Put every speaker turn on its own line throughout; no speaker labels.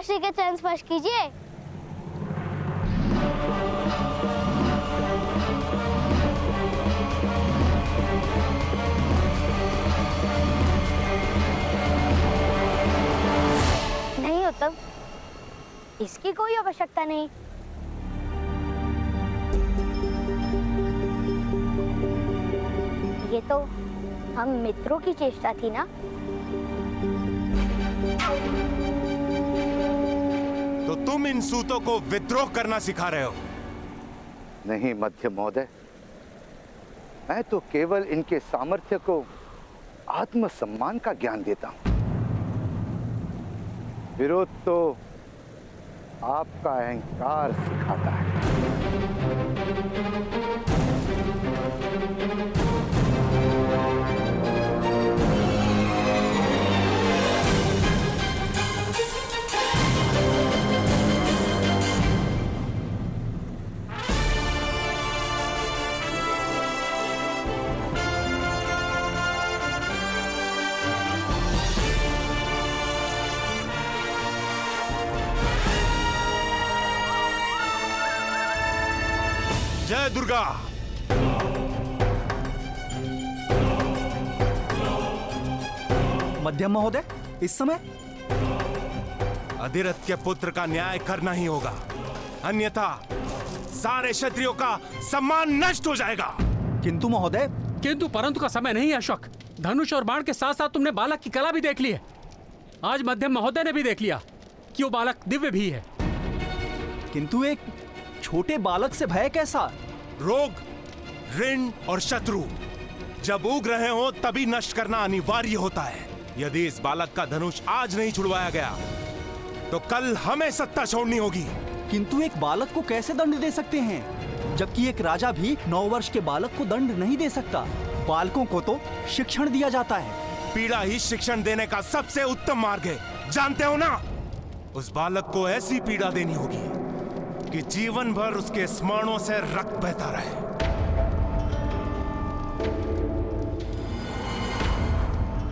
पिताश्री के चरण स्पर्श कीजिए। नहीं उत्तम, इसकी कोई आवश्यकता नहीं। ये तो हम मित्रों की चेष्टा थी ना।
तो तुम इन सूतों को विद्रोह करना सिखा रहे हो?
नहीं मध्य महोदय, मैं तो केवल इनके सामर्थ्य को आत्मसम्मान का ज्ञान देता हूं। विरोध तो आपका अहंकार सिखाता है।
जय दुर्गा।
मध्यम महोदय, इस समय
अधिरथ के पुत्र का न्याय करना ही होगा, अन्यथा सारे क्षत्रियों का सम्मान नष्ट हो जाएगा।
किंतु महोदय।
किंतु परंतु का समय नहीं है अशोक। धनुष और बाण के साथ साथ तुमने बालक की कला भी देख ली है। आज मध्यम महोदय ने भी देख लिया कि वो बालक दिव्य भी है।
किंतु एक छोटे बालक से भय कैसा?
रोग, ऋण और शत्रु जब उग रहे हो तभी नष्ट करना अनिवार्य होता है। यदि इस बालक का धनुष आज नहीं छुड़वाया गया तो कल हमें सत्ता छोड़नी होगी।
किंतु एक बालक को कैसे दंड दे सकते हैं, जबकि एक राजा भी 9 वर्ष के बालक को दंड नहीं दे सकता। बालकों को तो शिक्षण दिया जाता है।
पीड़ा ही शिक्षण देने का सबसे उत्तम मार्ग है, जानते हो ना? उस बालक को ऐसी पीड़ा देनी होगी कि जीवन भर उसके स्मरणों से रक्त बहता रहे।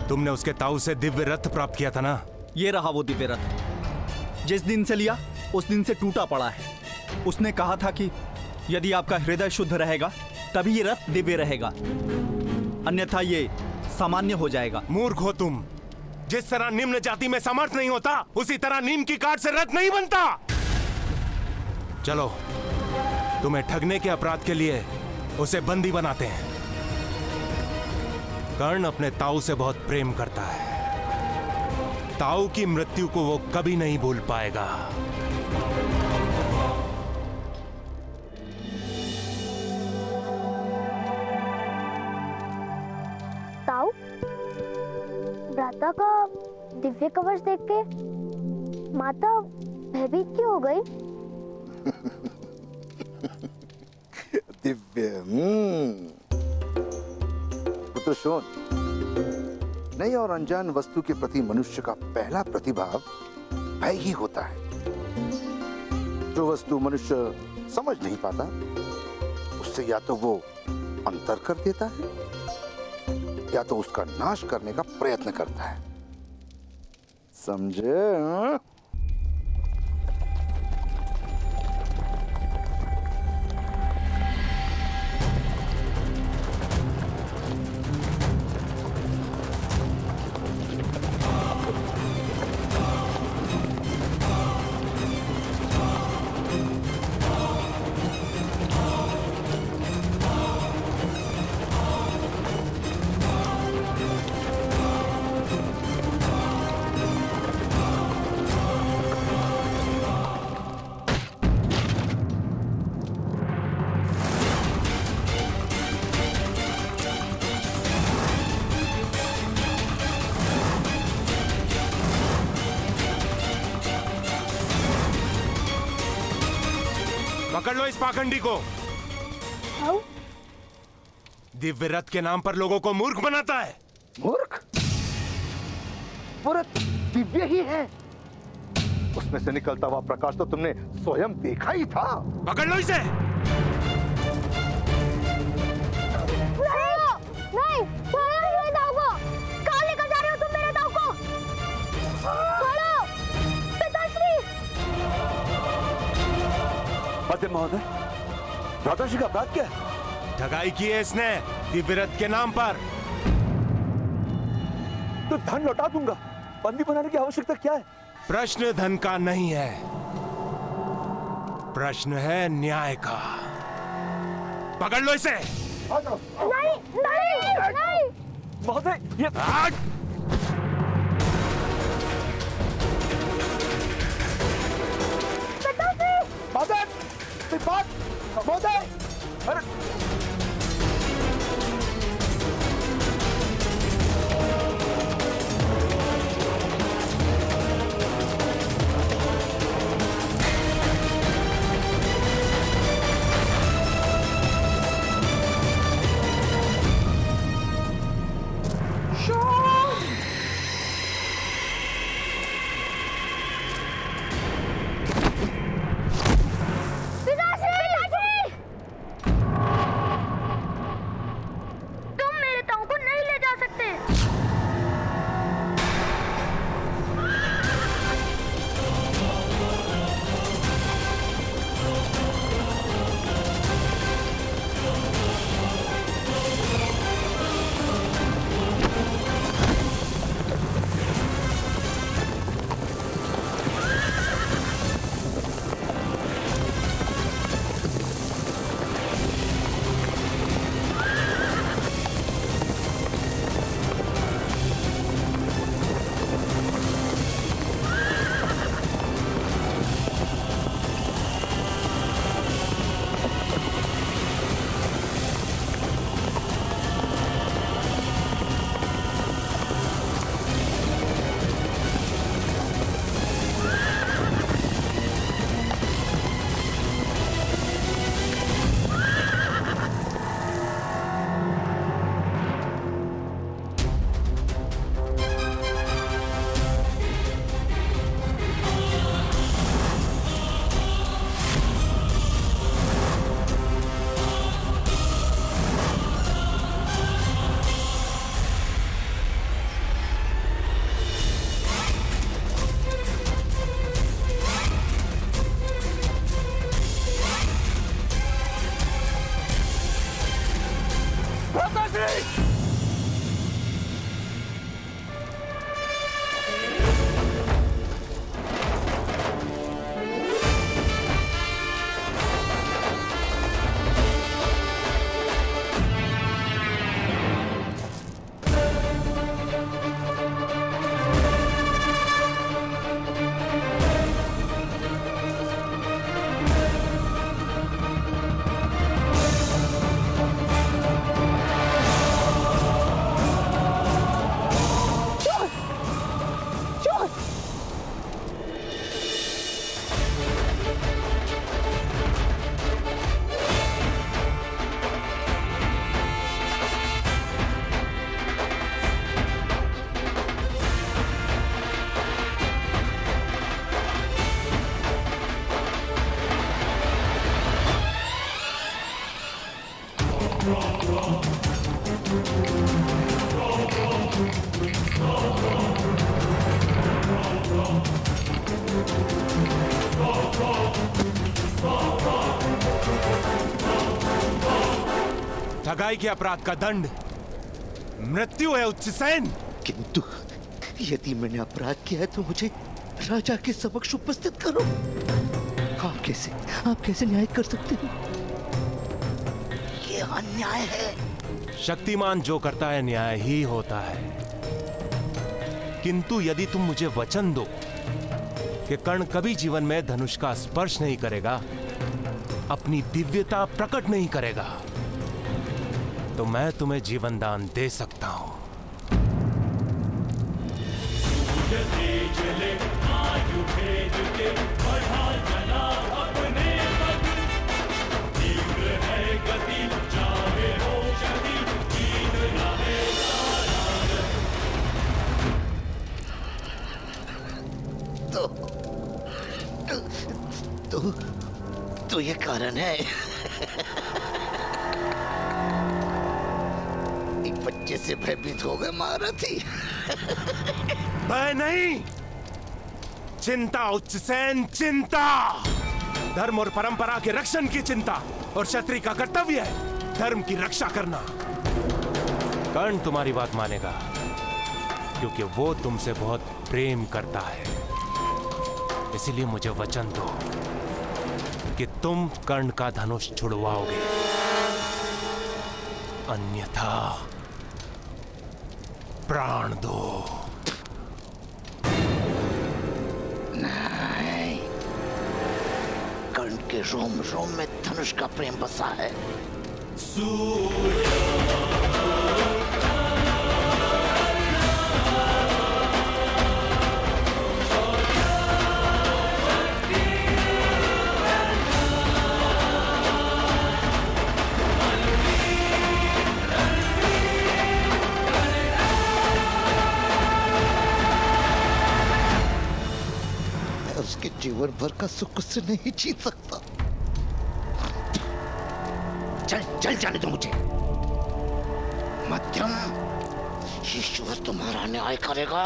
तुमने उसके ताऊ से दिव्य रथ प्राप्त किया था ना?
ये रहा वो दिव्य रथ। जिस दिन से लिया उस दिन से टूटा पड़ा है। उसने कहा था कि यदि आपका हृदय शुद्ध रहेगा तभी ये रथ दिव्य रहेगा, अन्यथा ये सामान्य हो जाएगा।
मूर्ख हो तुम। जिस तरह निम्न जाति में समर्थ नहीं होता, उसी तरह नीम की काट से रथ नहीं बनता। चलो, तुम्हें ठगने के अपराध के लिए उसे बंदी बनाते हैं। कर्ण अपने ताऊ से बहुत प्रेम करता है। ताऊ की मृत्यु को वो कभी नहीं भूल पाएगा।
ताऊ, भ्राता का दिव्य कवच देख के माता भयभीत क्यों हो गई?
दिव्य पुत्र शोन, नई और अनजान वस्तु के प्रति मनुष्य का पहला प्रतिभाव भय ही होता है। जो वस्तु मनुष्य समझ नहीं पाता, उससे या तो वो अंतर कर देता है या तो उसका नाश करने का प्रयत्न करता है। समझे? हाँ?
पकड़ लो इस पाखंडी को।
ताऊ,
दिव्य रथ के नाम पर लोगों को मूर्ख बनाता है।
मूर्ख? वो रथ दिव्य ही है। उसमें से निकलता हुआ प्रकाश तो तुमने स्वयं देखा ही था।
पकड़ लो इसे।
नहीं, छोड़ो मेरे ताऊ को। कहाँ लेकर जा रहे हो तुम मेरे ताऊ को? छोड़ो, पिताश्री।
महोदय, भ्राताश्री का अपराध क्या है?
ठगाई की है इसने दिव्यरथ के नाम पर।
तो धन लौटा दूंगा, बंदी बनाने की आवश्यकता क्या है?
प्रश्न धन का नहीं है, प्रश्न है न्याय का। पकड़ लो इसे।
नहीं नहीं नहीं।
महोदय, ये
आग!
महोदय, महोदय, अरे
तुम मेरे ताऊ को नहीं ले जा सकते।
ठगाई के अपराध का दंड मृत्यु है उच्चसेन।
किंतु यदि मैंने अपराध किया है तो मुझे राजा के समक्ष उपस्थित करो। आप कैसे न्याय कर सकते हो? ये अन्याय है।
शक्तिमान जो करता है न्याय ही होता है। किंतु यदि तुम मुझे वचन दो कि कर्ण कभी जीवन में धनुष का स्पर्श नहीं करेगा, अपनी दिव्यता प्रकट नहीं करेगा, तो मैं तुम्हें जीवन दान दे सकता हूं।
तो ये कारण है। एक बच्चे से भयभीत हो गए महारथी।
भय नहीं, चिंता उच्चसेन, चिंता। धर्म और परंपरा के रक्षण की चिंता और क्षत्रिय का कर्तव्य है धर्म की रक्षा करना। कर्ण तुम्हारी बात मानेगा क्योंकि वो तुमसे बहुत प्रेम करता है। इसीलिए मुझे वचन दो कि तुम कर्ण का धनुष छुड़वाओगे, अन्यथा प्राण दो।
नहीं, कर्ण के रोम रोम में धनुष का प्रेम बसा है। उसके जीवन भर का सुख उससे नहीं जीत सकता। चल चल जाने दो मुझे। मध्यम, ईश्वर तुम्हारा न्याय करेगा।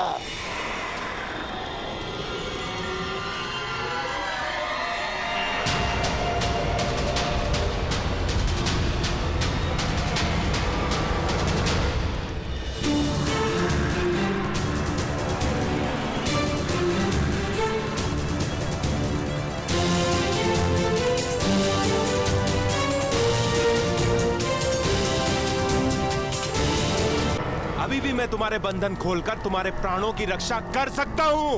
अभी भी मैं तुम्हारे बंधन खोलकर तुम्हारे प्राणों की रक्षा कर सकता हूं।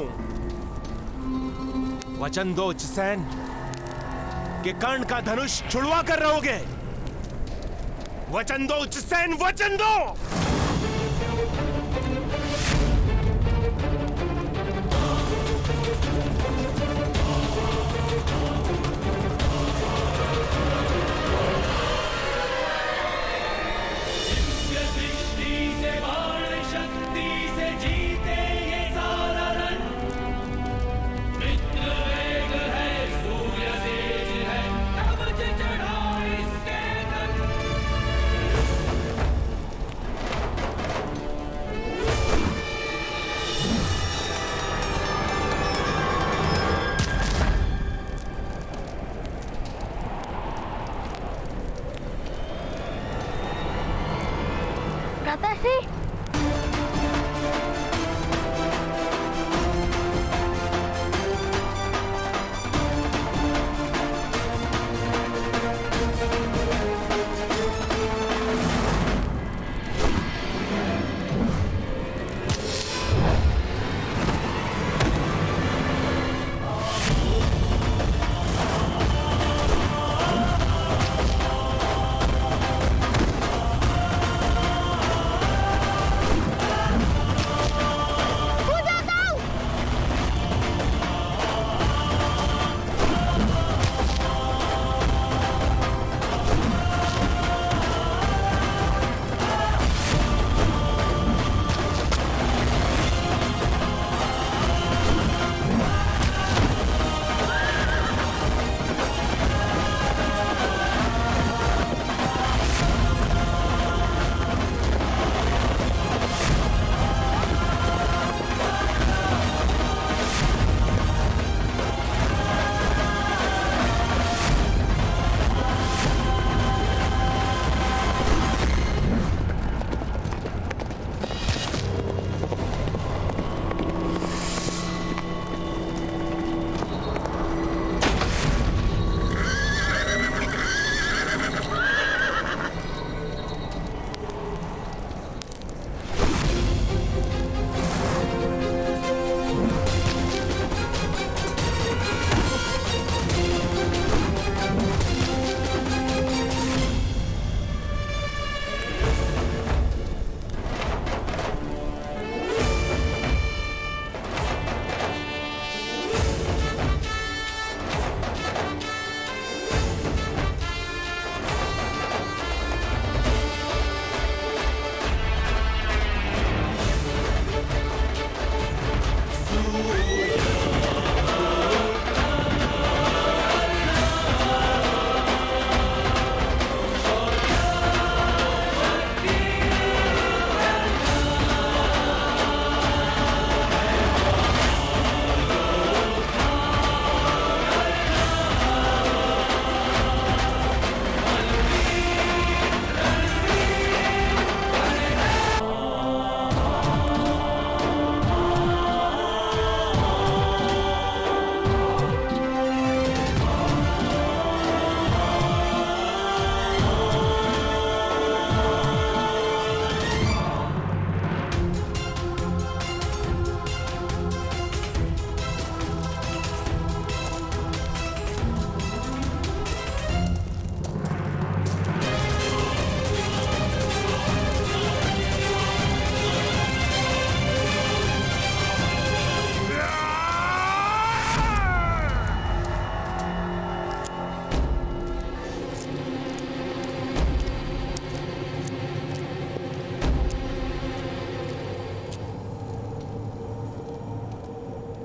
वचन दो उच्चसेन कि कर्ण का धनुष छुड़वा कर रहोगे। वचन दो उच्चसेन, वचन दो।
भ्राताश्री,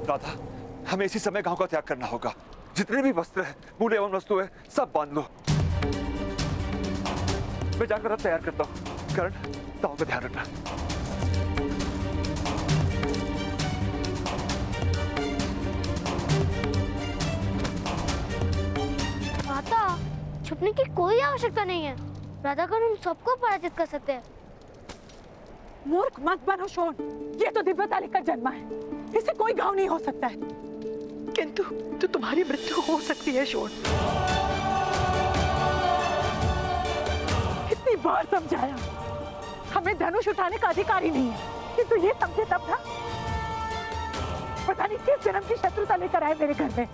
राधा, हमें इसी समय गांव का त्याग करना होगा। जितने भी वस्त्र है, मूल्य एवं वस्तु है, सब बांध लो। मैं जाकर रथ तैयार करता हूँ। करण, दाव का ध्यान रखना।
माता, छुपने की कोई आवश्यकता नहीं है। राधा का उन सबको पराजित कर सकते हैं।
मूर्ख मत बनो शोन, ये तो दिव्यता लेकर जन्मा है, इसे कोई घाव नहीं हो सकता है। किंतु तो तुम्हारी मृत्यु हो सकती है शोन। इतनी बार समझाया, हमें धनुष उठाने का अधिकार ही नहीं है, किंतु ये समझे तब था। पता नहीं किस जन्म की शत्रुता लेकर आए मेरे घर में।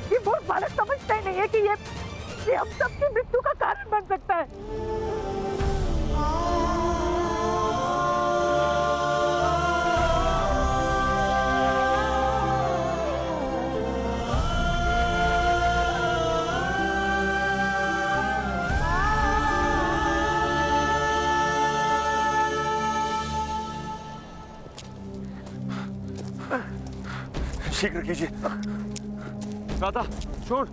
ये मूर्ख बालक समझता ही नहीं है कि ये हम सबकी मृत्यु का कारण बन सकता है।
शीघ्र कीजिए। राधा, छोड़।